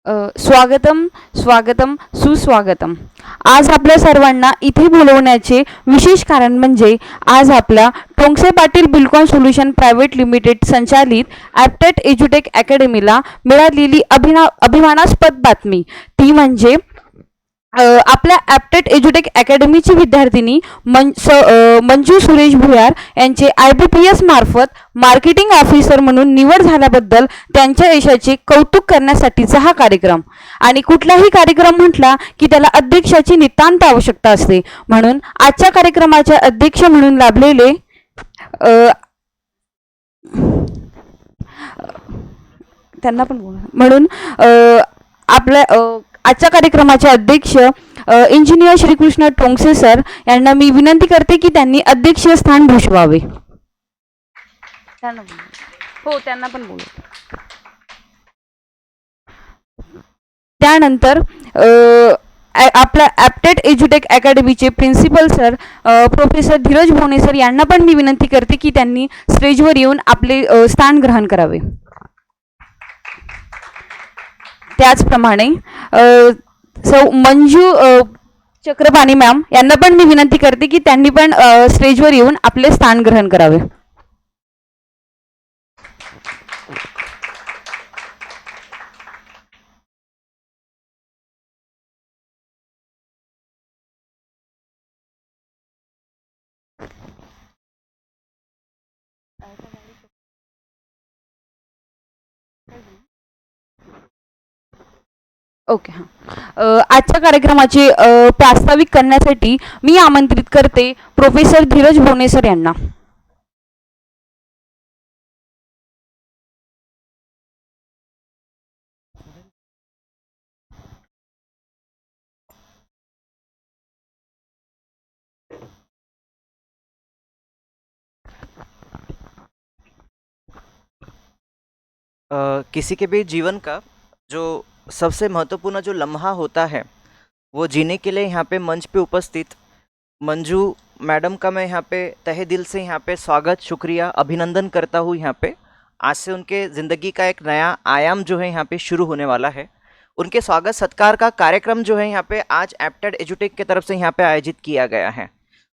स्वागतम स्वागतम सुस्वागतम. आज आपल्या सर्वांना इथे बोलवण्याचे विशेष कारण म्हणजे आज आपल्या Tongse Patil Buildcon solution private limited संचालित ॲप्टेट एज्युटेक अकॅडमीला मिळालेली अभिमानास्पद बातमी, ती म्हणजे आपल्या ॲप्टेट एज्युटेक अकॅडमीची विद्यार्थिनी मंजू सुरेश भुयार यांचे IBPS मार्फत मार्केटिंग ऑफिसर म्हणून निवड झाल्याबद्दल त्यांच्या यशाचे कौतुक करण्यासाठीचा हा कार्यक्रम. आणि कुठलाही कार्यक्रम म्हटला की त्याला अध्यक्षाची नितांत आवश्यकता असते. म्हणून आजच्या कार्यक्रमाचे अध्यक्ष म्हणून लाभलेले त्यांना पण म्हणून आपल्या आजच्या कार्यक्रमाचे अध्यक्ष इंजिनियर श्रीकृष्ण टोंगसे सर यांना मी विनंती करते की त्यांनी अध्यक्षीय स्थान भूषवावे. हो, त्यांना पण बोलू. त्यानंतर आपल्या ॲप्टेट एज्युटेक अकॅडमीचे principal sir professor Dhiraj Bhone sir यांना पण मी विनंती करते की त्यांनी स्टेजवर येऊन आपले स्थान ग्रहण करावे. त्याचप्रमाणे सौ मंजू चक्रपाणी मॅम यांना पण मी विनंती करते की त्यांनी पण स्टेजवर येऊन आपले स्थान ग्रहण करावे. ओके, हां. आजच्या कार्यक्रमाचे प्रास्ताविक करण्यासाठी मी आमंत्रित करते प्रोफेसर धीरज भोणे सर यांना. किसी के भी जीवन का जो सबसे महत्वपूर्ण जो लम्हा होता है वो जीने के लिए यहाँ पे मंच पे उपस्थित मंजू मैडम का मैं यहाँ पे तहे दिल से यहाँ पे स्वागत शुक्रिया अभिनंदन करता हूँ। यहाँ पे आज से उनके ज़िंदगी का एक नया आयाम जो है यहाँ पे शुरू होने वाला है। उनके स्वागत सत्कार का कार्यक्रम जो है यहाँ पे आज एप्टेड एजुटेक की तरफ से यहाँ पे आयोजित किया गया है।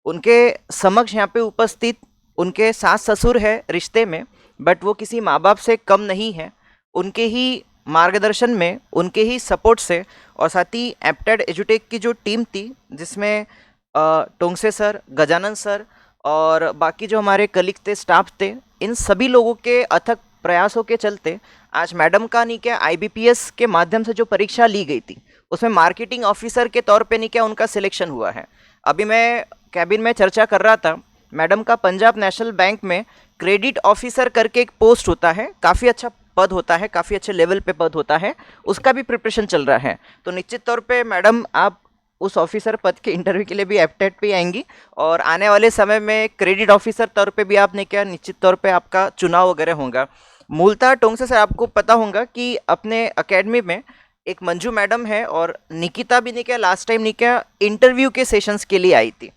उनके समक्ष यहाँ पे उपस्थित उनके सास ससुर है रिश्ते में, बट वो किसी माँ बाप से कम नहीं है। उनके ही मार्गदर्शन में, उनके ही सपोर्ट से और साथ ही एप्टेड एजुटेक की जो टीम थी जिसमें टोंगसे सर, गजानन सर और बाकी जो हमारे कलीग थे, स्टाफ थे, इन सभी लोगों के अथक प्रयासों के चलते आज मैडम का नहीं क्या IBPS के माध्यम से जो परीक्षा ली गई थी उसमें मार्केटिंग ऑफिसर के तौर पे नहीं क्या उनका सिलेक्शन हुआ है। अभी मैं कैबिन में चर्चा कर रहा था, मैडम का पंजाब नेशनल बैंक में क्रेडिट ऑफिसर करके एक पोस्ट होता है, काफ़ी अच्छा पद होता है, काफ़ी अच्छे लेवल पे पद होता है, उसका भी प्रिपरेशन चल रहा है। तो निश्चित तौर पे मैडम आप उस ऑफिसर पद के इंटरव्यू के लिए भी एप्टेड पे आएंगी और आने वाले समय में क्रेडिट ऑफिसर तौर पे भी आपने क्या निश्चित तौर पे आपका चुनाव वगैरह होगा। मूलतः टोंगसे सर आपको पता होगा कि अपने अकेडमी में एक मंजू मैडम है और निकिता भी नहीं क्या लास्ट टाइम नहीं क्या इंटरव्यू के सेशंस के लिए आई थी।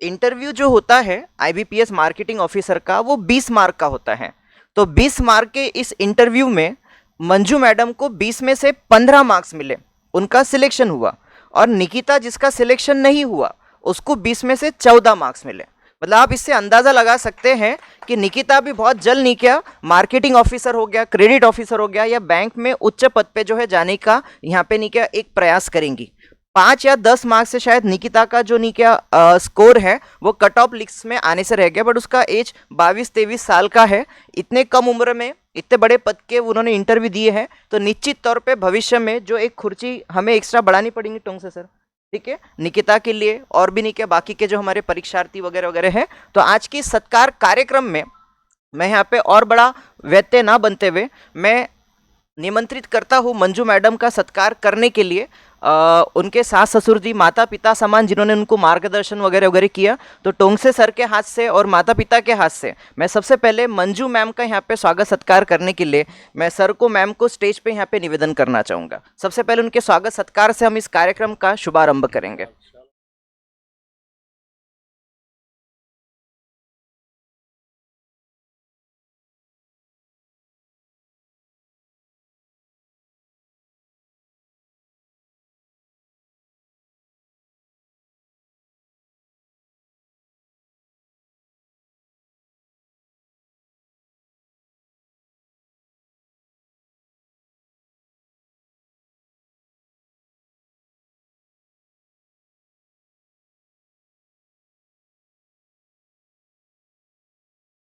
इंटरव्यू जो होता है IBPS मार्केटिंग ऑफिसर का वो 20 मार्क का होता है। तो 20 मार्क के इस इंटरव्यू में मंजू मैडम को 20 में से 15 मार्क्स मिले, उनका सिलेक्शन हुआ। और निकिता जिसका सिलेक्शन नहीं हुआ उसको 20 में से 14 मार्क्स मिले। मतलब आप इससे अंदाज़ा लगा सकते हैं कि निकिता भी बहुत जल्द नहीं क्या मार्केटिंग ऑफिसर हो गया, क्रेडिट ऑफिसर हो गया या बैंक में उच्च पद पे जो है जाने का यहाँ पे नहीं क्या एक प्रयास करेंगी। 5 या 10 मार्क्स से शायद निकिता का जो नहीं क्या स्कोर है वो कट ऑफ लिस्ट में आने से रह गया, बट उसका एज 22-23 साल का है। इतने कम उम्र में इतने बड़े पद के उन्होंने इंटरव्यू दिए हैं, तो निश्चित तौर पे भविष्य में जो एक खुर्ची हमें एक्स्ट्रा बढ़ानी पड़ेगी टोंगसे सर, ठीक है, निकिता के लिए और भी नहीं क्या बाकी के जो हमारे परीक्षार्थी वगैरह वगैरह हैं। तो आज की सत्कार कार्यक्रम में मैं यहाँ पे और बड़ा व्यत्यय ना बनते हुए मैं निमंत्रित करता हूँ मंजू मैडम का सत्कार करने के लिए उनके सास ससुर जी, माता पिता समान जिन्होंने उनको मार्गदर्शन वगैरह वगैरह किया। तो टोंगसे सर के हाथ से और माता पिता के हाथ से मैं सबसे पहले मंजू मैम का यहाँ पे स्वागत सत्कार करने के लिए मैं सर को, मैम को स्टेज पे यहाँ पे निवेदन करना चाहूँगा। सबसे पहले उनके स्वागत सत्कार से हम इस कार्यक्रम का शुभारंभ करेंगे।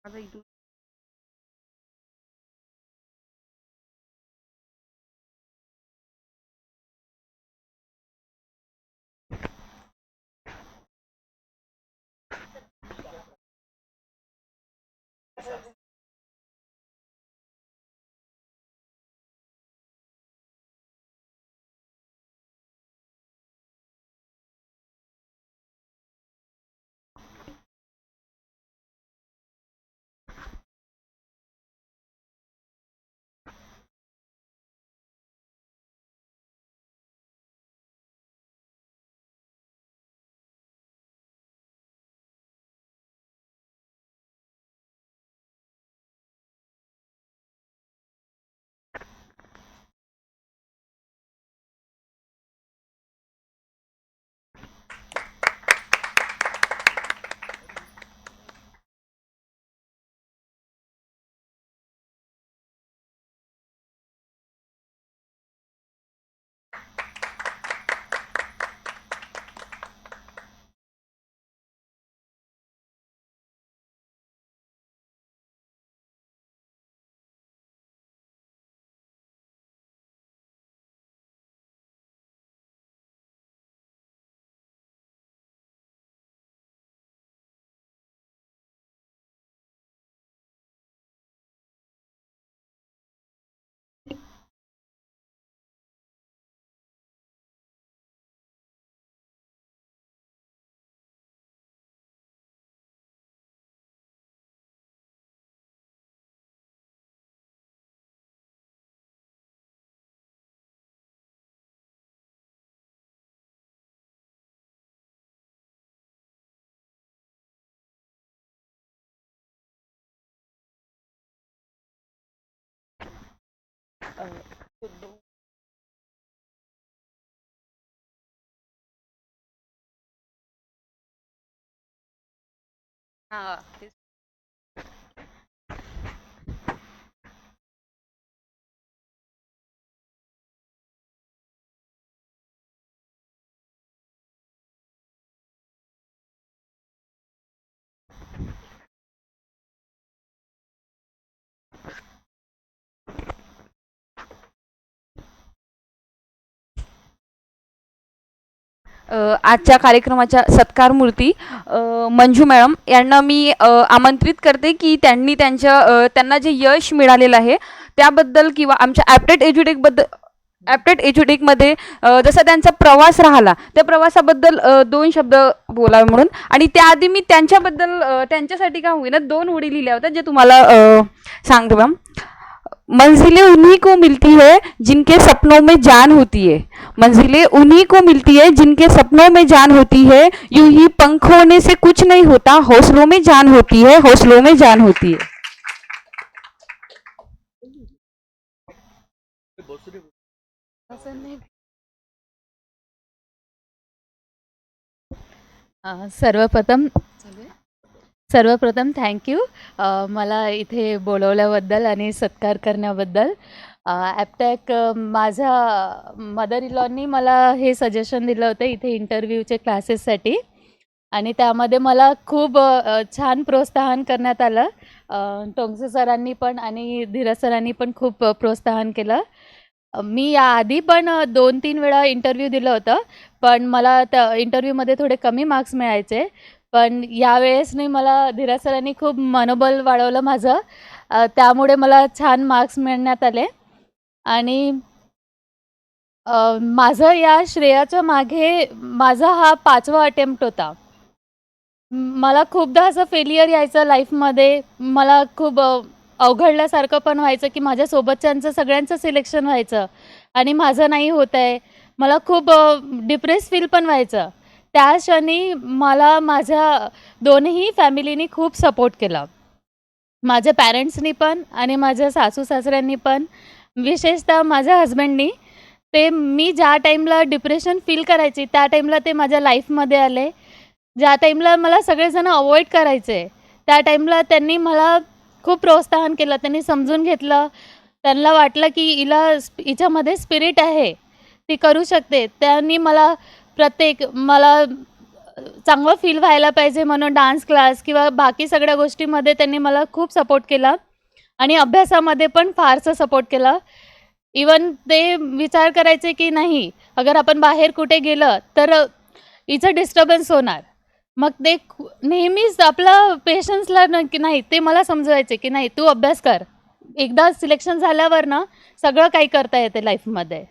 आता इथून हा तेच. आजच्या कार्यक्रमाच्या सत्कार मूर्ती मंजू मॅडम यांना मी आमंत्रित करते की त्यांना जे यश मिळालेलं आहे त्याबद्दल किंवा आमच्या ॲप्टेड एज्युटेकमध्ये जसा त्यांचा प्रवास राहिला त्या प्रवासाबद्दल दोन शब्द बोलावे म्हणून. आणि त्याआधी मी त्यांच्यासाठी का होईना दोन ओळी लिहिल्या होत्या जे तुम्हाला सांगतो मॅम. मंजिलें उन्हीं को मिलती है जिनके सपनों में जान होती है. मंजिलें उन्हीं को मिलती है जिनके सपनों में जान होती है. यूं ही पंख होने से कुछ नहीं होता, हौसलों में जान होती है, हौसलों में जान होती है. सर्वप्रथम सर्वप्रथम थँक्यू मला इथे बोलवल्याबद्दल आणि सत्कार करण्याबद्दल. ॲपटॅक माझ्या मदर इलॉनी मला हे सजेशन दिलं होतं इथे इंटरव्ह्यूचे क्लासेससाठी आणि त्यामध्ये मला खूप छान प्रोत्साहन करण्यात आलं. टोंगसे सरांनी पण आणि धीरज सरांनी पण खूप प्रोत्साहन केलं. मी याआधी पण 2-3 वेळा इंटरव्ह्यू दिलं होतं, पण मला त्या इंटरव्ह्यूमध्ये थोडे कमी मार्क्स मिळायचे. पण यावेळेसनी मला धीरज सरांनी खूप मनोबल वाढवलं माझं. त्यामुळे मला छान मार्क्स मिळवण्यात आले. आणि माझं या श्रेयाच्या मागे माझा हा 5वा अटेम्प्ट होता. मला खूपदा असं फेलियर यायचं लाईफमध्ये. मला खूप अवघडल्यासारखं पण व्हायचं की माझ्यासोबतच्यांचं सगळ्यांचं सिलेक्शन व्हायचं आणि माझं नाही होत आहे. मला खूप डिप्रेस फील पण व्हायचं. त्या क्षणी मला माझ्या दोन्ही फॅमिलीनी खूप सपोर्ट केला. माझ्या पॅरेंट्सनी पण आणि माझ्या सासू-सासऱ्यांनी पण. विशेषतः माझ्या हजबंडनी. ते मी ज्या टाईमला डिप्रेशन फील करायची त्या टाईमला ते माझ्या लाईफमध्ये आले. ज्या टाईमला मला सगळेजण अवॉइड करायचे त्या टाईमला त्यांनी मला खूप प्रोत्साहन केलं. त्यांनी समजून घेतलं. त्यांना वाटलं की हिच्यामध्ये स्पिरिट आहे, ती करू शकते. त्यांनी मला चांगलं फील व्हायला पाहिजे म्हणून डान्स क्लास किंवा बाकी सगळ्या गोष्टीमध्ये त्यांनी मला खूप सपोर्ट केला आणि अभ्यासामध्ये पण फारसा सपोर्ट केला. इवन ते विचार करायचे की नाही, अगर आपण बाहेर कुठे गेलं तर हिचं डिस्टर्बन्स होणार. मग ते नेहमीच आपला पेशन्सला की नाही, ते मला समजवायचे की नाही तू अभ्यास कर, एकदा सिलेक्शन झाल्यावर ना सगळं काही करता येते लाईफमध्ये.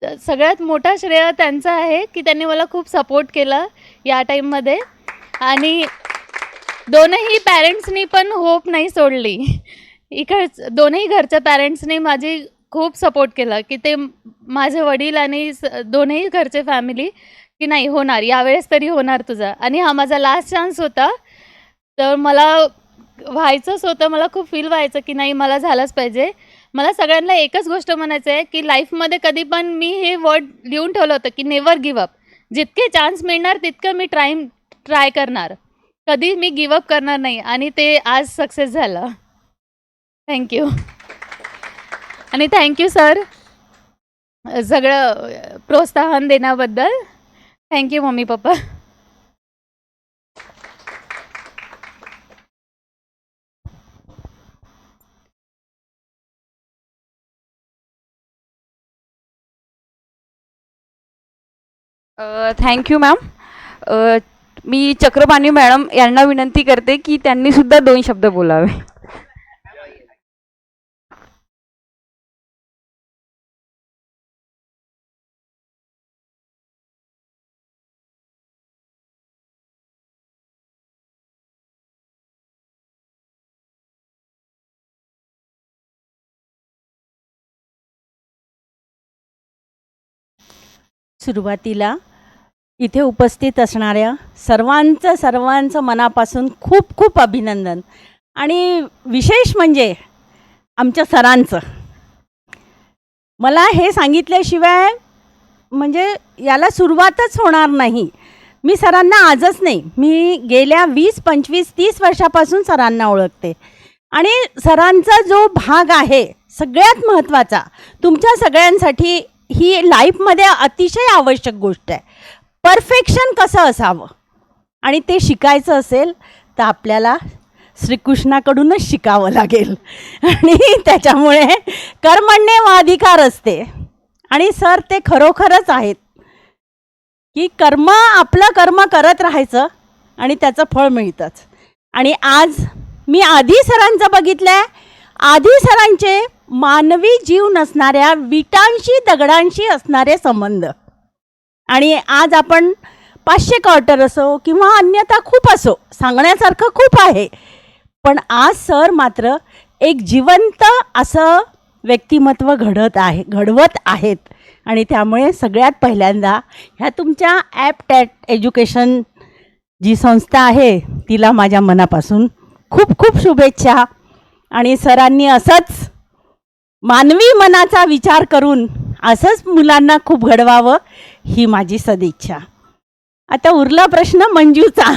तर सगळ्यात मोठा श्रेय त्यांचं आहे की त्यांनी मला खूप सपोर्ट केला या टाईममध्ये. आणि दोनही पॅरेंट्सनी पण होप नाही सोडली. दोनही घरच्या पॅरेंट्सनी माझी खूप सपोर्ट केला की ते माझे वडील आणि दोनही घरचे फॅमिली की नाही होणार, यावेळेस तरी होणार तुझा. आणि हा माझा लास्ट चान्स होता, तर मला व्हायचंच होतं. मला खूप फील व्हायचं की नाही मला झालंच पाहिजे. मला सगळ्यांना एकच गोष्ट म्हणायचं आहे की लाईफमध्ये कधी पण मी हे वर्ड लिहून ठेवलं होतं की नेवर गिव्ह अप. जितके चान्स मिळणार तितकं मी ट्राय करणार, कधी मी गिव्ह अप करणार नाही. आणि ते आज सक्सेस झालं. थँक्यू. आणि थँक्यू सर सगळं प्रोत्साहन देण्याबद्दल. Thank you mummy papa. Thank you ma'am. मी चक्रपाणी मॅडम यांना विनंती करते की त्यांनी सुद्धा 2 शब्द बोलावे. सुरुवातीला इथे उपस्थित असणाऱ्या सर्वांचं मनापासून खूप खूप अभिनंदन. आणि विशेष म्हणजे आमच्या सरांचं. मला हे सांगितल्याशिवाय म्हणजे याला सुरुवातच होणार नाही. मी सरांना आजच नाही, मी गेल्या 20, 25, 30 वर्षापासून सरांना ओळखते. आणि सरांचा जो भाग आहे सगळ्यात महत्त्वाचा तुमच्या सगळ्यांसाठी, ही लाईफमध्ये अतिशय आवश्यक गोष्ट आहे. परफेक्शन कसं असावं आणि ते शिकायचं असेल तर आपल्याला श्रीकृष्णाकडूनच शिकावं लागेल. आणि त्याच्यामुळे कर्मण्येवाधिकार असते. आणि सर ते खरोखरच आहेत की आपलं कर्म करत राहायचं आणि त्याचं फळ मिळतंच. आणि आज मी आधी सरांचं बघितलं आहे, आधी सरांचे मानवी जीव नसणाऱ्या विटांशी दगडांशी असणारे संबंध. आणि आज आपण 500 क्वार्टर असो किंवा अन्यथा खूप असो, सांगण्यासारखं खूप आहे. पण आज सर मात्र एक जिवंत असं व्यक्तिमत्व घडवत आहेत. आणि त्यामुळे सगळ्यात पहिल्यांदा ह्या तुमच्या ॲप एज्युकेशन जी संस्था आहे तिला माझ्या मनापासून खूप खूप शुभेच्छा. आणि सरांनी असंच मानवी मनाचा विचार करून असंच मुलांना खूप घडवावं ही माझी सदिच्छा. आता उरला प्रश्न मंजूचा.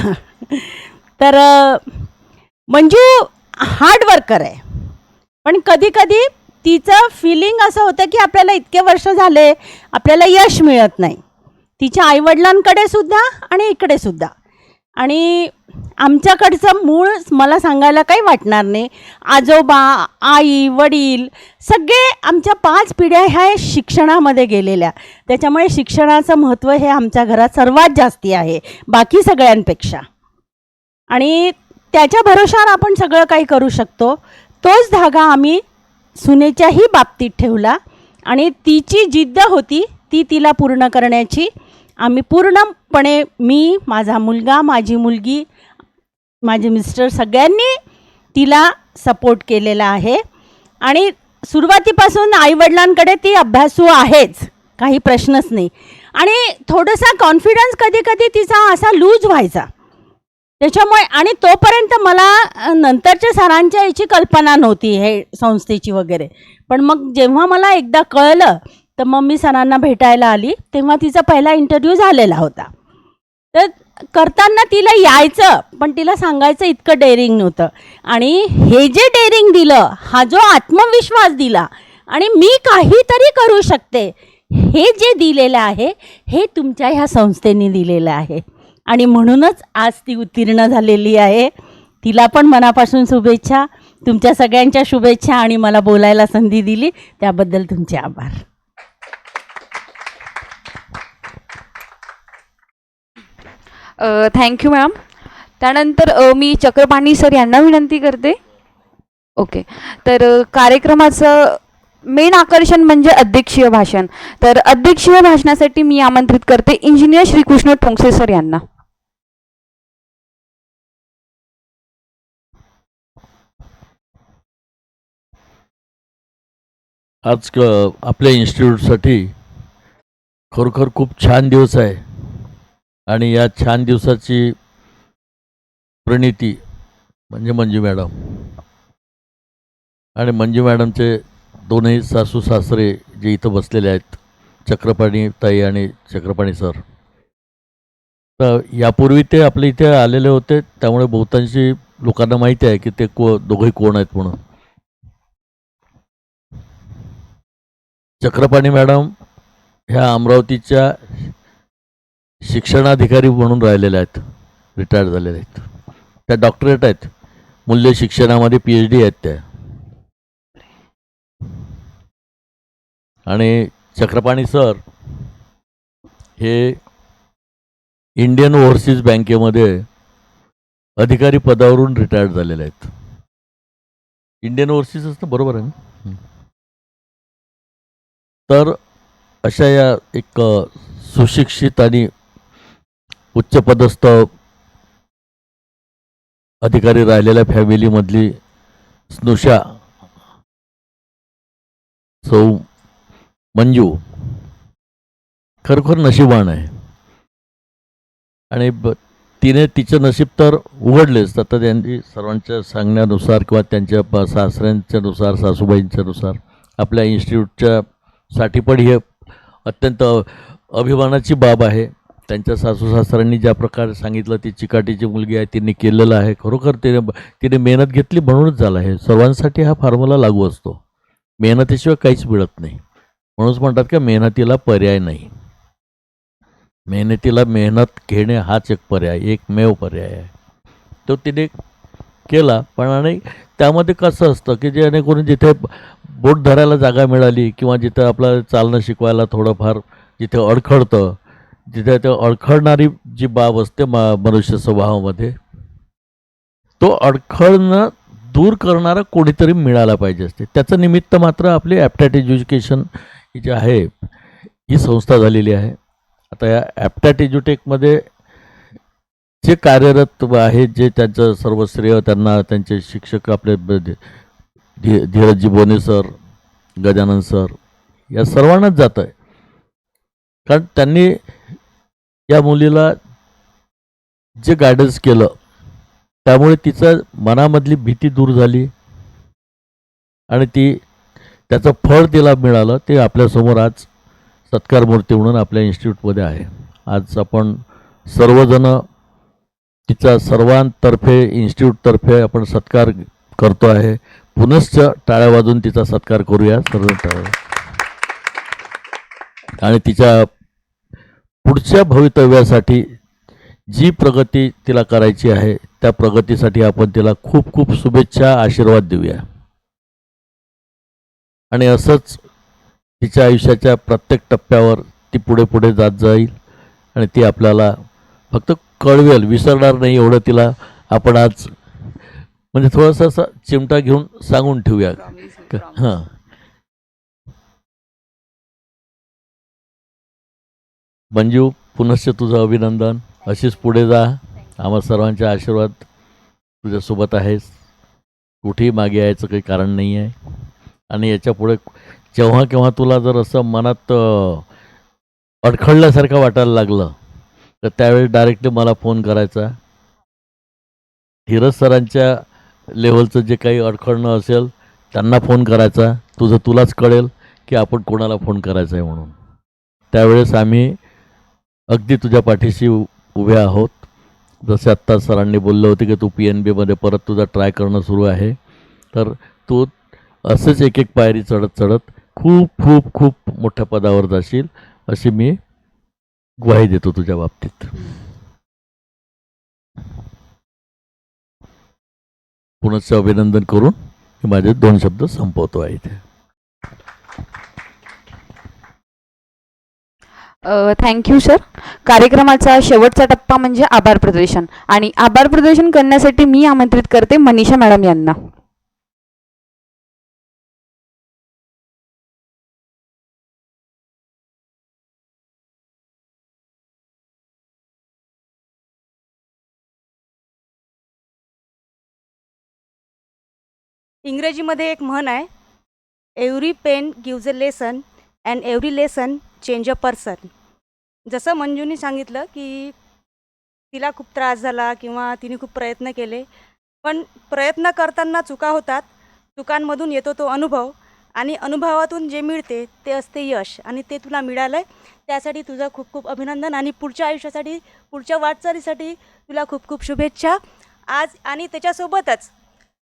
तर मंजू हार्डवर्कर आहे, पण कधी कधी तिचं फिलिंग असं होतं की आपल्याला इतके वर्ष झाले आपल्याला यश मिळत नाही. तिच्या आईवडिलांकडे सुद्धा आणि इकडे सुद्धा. आणि आमच्याकडचं मूळ मला सांगायला काही वाटणार नाही. आजोबा, आई, वडील सगळे आमच्या 5 पिढ्या ह्या शिक्षणामध्ये गेलेल्या. त्याच्यामुळे शिक्षणाचं महत्त्व हे आमच्या घरात सर्वात जास्ती आहे बाकी सगळ्यांपेक्षा. आणि त्याच्या भरोशावर आपण सगळं काही करू शकतो. तोच धागा आम्ही सुनेच्याही बाबतीत ठेवला. आणि तिची जिद्द होती ती तिला पूर्ण करण्याची. आम्ही पूर्णपणे, मी, माझा मुलगा, माझी मुलगी, माझे मिस्टर सगळ्यांनी तिला सपोर्ट केलेला आहे. आणि सुरुवातीपासून आईवडिलांकडे ती अभ्यासू आहेच, काही प्रश्नच नाही. आणि थोडासा कॉन्फिडन्स कधी कधी तिचा असा लूज व्हायचा. त्याच्यामुळे आणि तोपर्यंत मला नंतरच्या सरांच्या याची कल्पना नव्हती हे संस्थेची वगैरे. पण मग जेव्हा मला एकदा कळलं तर मग मी सरांना भेटायला आली. तेव्हा तिचा पहिला इंटरव्ह्यू झालेला होता. तर करताना तिला यायचं पण तिला सांगायचं इतकं डेअरिंग नव्हतं. आणि हे जे डेअरिंग दिलं, हा जो आत्मविश्वास दिला आणि मी काहीतरी करू शकते हे जे दिलेलं आहे हे तुमच्या ह्या संस्थेने दिलेलं आहे. आणि म्हणूनच आज ती उत्तीर्ण झालेली आहे. तिला पण मनापासून शुभेच्छा. तुमच्या सगळ्यांच्या शुभेच्छा आणि मला बोलायला संधी दिली त्याबद्दल तुमचे आभार. Thank you ma'am. त्यानंतर मी चक्रपाणी सर यांना विनंती करते. ओके, तर कार्यक्रमाचं मेन आकर्षण म्हणजे अध्यक्षीय भाषण. तर अध्यक्षीय भाषणासाठी मी आमंत्रित करते इंजिनियर श्रीकृष्ण टोंगसे सर यांना. आज आपल्या इन्स्टिट्यूटसाठी खरोखर खूप छान दिवस आहे आणि या छान दिवसाची प्रणिती म्हणजे मंजू मॅडम आणि मंजू मॅडमचे दोनही सासू सासरे जे इथं बसलेले आहेत, चक्रपाणी ताई आणि चक्रपाणी सर. तर यापूर्वी ते आपल्या इथे आलेले होते, त्यामुळे बहुतांशी लोकांना माहिती आहे की ते दोघंही कोण आहेत म्हणून. चक्रपाणी मॅडम ह्या अमरावतीच्या शिक्षणाधिकारी म्हणून राहिलेल्या आहेत, रिटायर्ड झालेल्या आहेत. त्या डॉक्टरेट आहेत, मूल्य शिक्षणामध्ये PhD आहेत त्या. आणि चक्रपाणी सर हे इंडियन ओव्हरसीज बँकेमध्ये अधिकारी पदावरून रिटायर्ड झालेले आहेत. इंडियन ओव्हरसीज असतं, बरोबर आहे ना? तर अशा या एक सुशिक्षित आणि उच्चपदस्थ अधिकारी राहिलेल्या फॅमिलीमधली स्नुषा सौ मंजू खरोखर नशिबान आहे. आणि तिने तिचं नशीब तर उघडलेच. आता त्यांनी सर्वांच्या सांगण्यानुसार किंवा त्यांच्या सासऱ्यांच्यानुसार, सासूबाईंच्यानुसार आपल्या इन्स्टिट्यूटच्या साठी पण ही अत्यंत अभिमानाची बाब आहे. त्यांच्या सासू सासऱ्यांनी ज्या प्रकारे सांगितलं, ती चिकाटीची मुलगी आहे, तिने केलेलं आहे. खरोखर तिने मेहनत घेतली म्हणूनच झालं आहे. सर्वांसाठी हा फॉर्म्युला लागू असतो, मेहनतीशिवाय काहीच मिळत नाही. म्हणूनच म्हणतात की मेहनतीला पर्याय नाही. मेहनतीला मेहनत घेणे हाच एक पर्याय, एकमेव पर्याय आहे. तो तिने केला. पण आणि त्यामध्ये कसं असतं की जेणेकरून जिथे बोट धरायला जागा मिळाली किंवा जिथे आपलं चालणं शिकवायला थोडंफार जिथे अडखळतं, जिथे ते अडखळणारी जी बाब असते मनुष्य स्वभावामध्ये, तो अडखळणं दूर करणारा कोणीतरी मिळाला पाहिजे असते. त्याचं निमित्त मात्र आपली ॲप्टॅट एज्युकेशन ही जी आहे ही संस्था झालेली आहे. आता या ॲप्टॅट एज्युटेकमध्ये जे कार्यरत आहेत, जे त्यांचं सर्व श्रेय त्यांना त्यांचे शिक्षक आपले धीरजजी बोने सर, गजानन सर, या सर्वांनाच जात आहे. कारण त्यांनी या मुलीला जे गायडन्स केलं त्यामुळे तिचं मनामधली भीती दूर झाली आणि त्याचं फळ तिला मिळालं. ते आपल्यासमोर आज सत्कारमूर्ती म्हणून आपल्या इन्स्टिट्यूटमध्ये आहे. आज आपण सर्वजण तिचा सर्वांतर्फे, इन्स्टिट्यूटतर्फे आपण सत्कार करतो आहे. पुनश्च टाळ्या वाजून तिचा सत्कार करूया सर्व टाळ्या. आणि तिच्या पुढच्या भवितव्यासाठी जी प्रगती तिला करायची आहे त्या प्रगतीसाठी आपण तिला खूप खूप शुभेच्छा, आशीर्वाद देऊया. आणि असंच तिच्या आयुष्याच्या प्रत्येक टप्प्यावर ती पुढे पुढे जात जाईल आणि ती आपल्याला फक्त कळवेल, विसरणार नाही. एवढं तिला आपण आज म्हणजे थोडासा असा चिमटा घेऊन सांगून ठेवूया. हां, मंजू, पुनश्च तुझं अभिनंदन. अशीच पुढे जा. आम्हा सर्वांचे आशीर्वाद तुझ्यासोबत आहेस. कुठेही मागे यायचं काही कारण नाही आहे. आणि याच्या पुढे जेव्हा केव्हा तुला जर असं मनात अडखळल्यासारखं वाटायला लागलं तर त्यावेळी डायरेक्टली मला फोन करायचा. धीरज सरांच्या लेवलचं जे काही अडखळणं असेल त्यांना फोन करायचा. तुलाच कळेल की आपण कोणाला फोन करायचा आहे म्हणून. त्यावेळेस आम्ही अगदी तुझ्या पाठीशी उभे आहोत. जसे आत्ता सरांनी बोललं होते की तू PNBमध्ये परत तुझा ट्राय करणं सुरू आहे, तर तू असेच एक एक पायरी चढत चढत खूप खूप खूप मोठ्या पदावर जाशील अशी मी ग्वाही देतो तुझ्या बाबतीत. पुनश्च अभिनंदन करून मी माझे 2 शब्द संपवतो आहे इथे. Thank you sir. कार्यक्रमाचा शेवटचा टप्पा म्हणजे आभार प्रदर्शन, आणि आभार प्रदर्शन करण्यासाठी मी आमंत्रित करते मनीषा मॅडम यांना. इंग्रजीमध्ये एक म्हण आहे, every pain gives a lesson and every lesson change a person. जसं मंजूने सांगितलं की तिला खूप त्रास झाला किंवा तिने खूप प्रयत्न केले, पण प्रयत्न करताना चुका होतात, चुकांमधून येतो तो अनुभव, आणि अनुभवातून जे मिळते ते असते यश, आणि ते तुला मिळालं आहे. त्यासाठी तुझं खूप खूप अभिनंदन, आणि पुढच्या आयुष्यासाठी, पुढच्या वाटचालीसाठी तुला खूप खूप शुभेच्छा. आज आणि त्याच्यासोबतच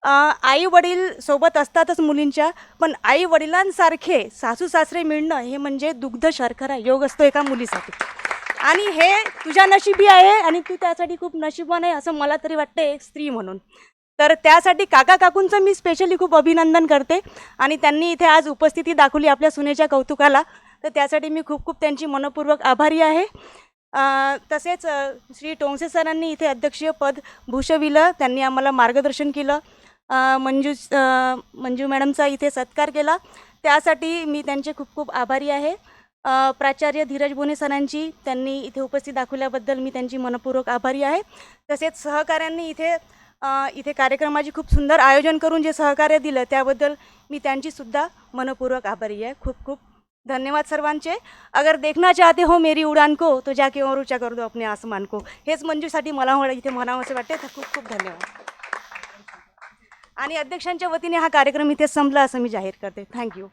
आई वडील सोबत असतातच मुलींच्या, पण आई वडिलांसारखे सासू सासरे मिळणं हे म्हणजे दुग्ध शर्करा योग असतो एका मुलीसाठी, आणि हे तुझ्या नशिबी आहे, आणि तू त्यासाठी खूप नशिबवान आहे असं मला तरी वाटते एक स्त्री म्हणून. तर त्यासाठी काका काकूंचं मी स्पेशली खूप अभिनंदन करते, आणि त्यांनी इथे आज उपस्थिती दाखवली आपल्या सुनेच्या कौतुकाला, तर त्यासाठी मी खूप खूप त्यांची मनपूर्वक आभारी आहे. तसेच श्री टोंगसे सरांनी इथे अध्यक्षीय पद भूषविलं, त्यांनी आम्हाला मार्गदर्शन केलं, मंजू मॅडमचा इथे सत्कार केला, त्यासाठी मी त्यांचे खूप खूप आभारी आहे. प्राचार्य धीरज बोने सरांची, त्यांनी इथे उपस्थित दाखवल्याबद्दल मी त्यांची मनपूर्वक आभारी आहे. तसेच सहकाऱ्यांनी इथे कार्यक्रमाची खूप सुंदर आयोजन करून जे सहकार्य दिलं त्याबद्दल मी त्यांचीसुद्धा मनपूर्वक आभारी आहे. खूप खूप धन्यवाद सर्वांचे. अगर देखना चाहते हो मेरी उडान को तो जाके और ऊंचा कर दो अपने आसमान को, हेच मंजूसाठी मला इथे म्हणावं असं वाटते. तर खूप खूप धन्यवाद. आणि अध्यक्षांच्या वतीने हा कार्यक्रम इथे संपला असं मी जाहीर करते. थँक्यू.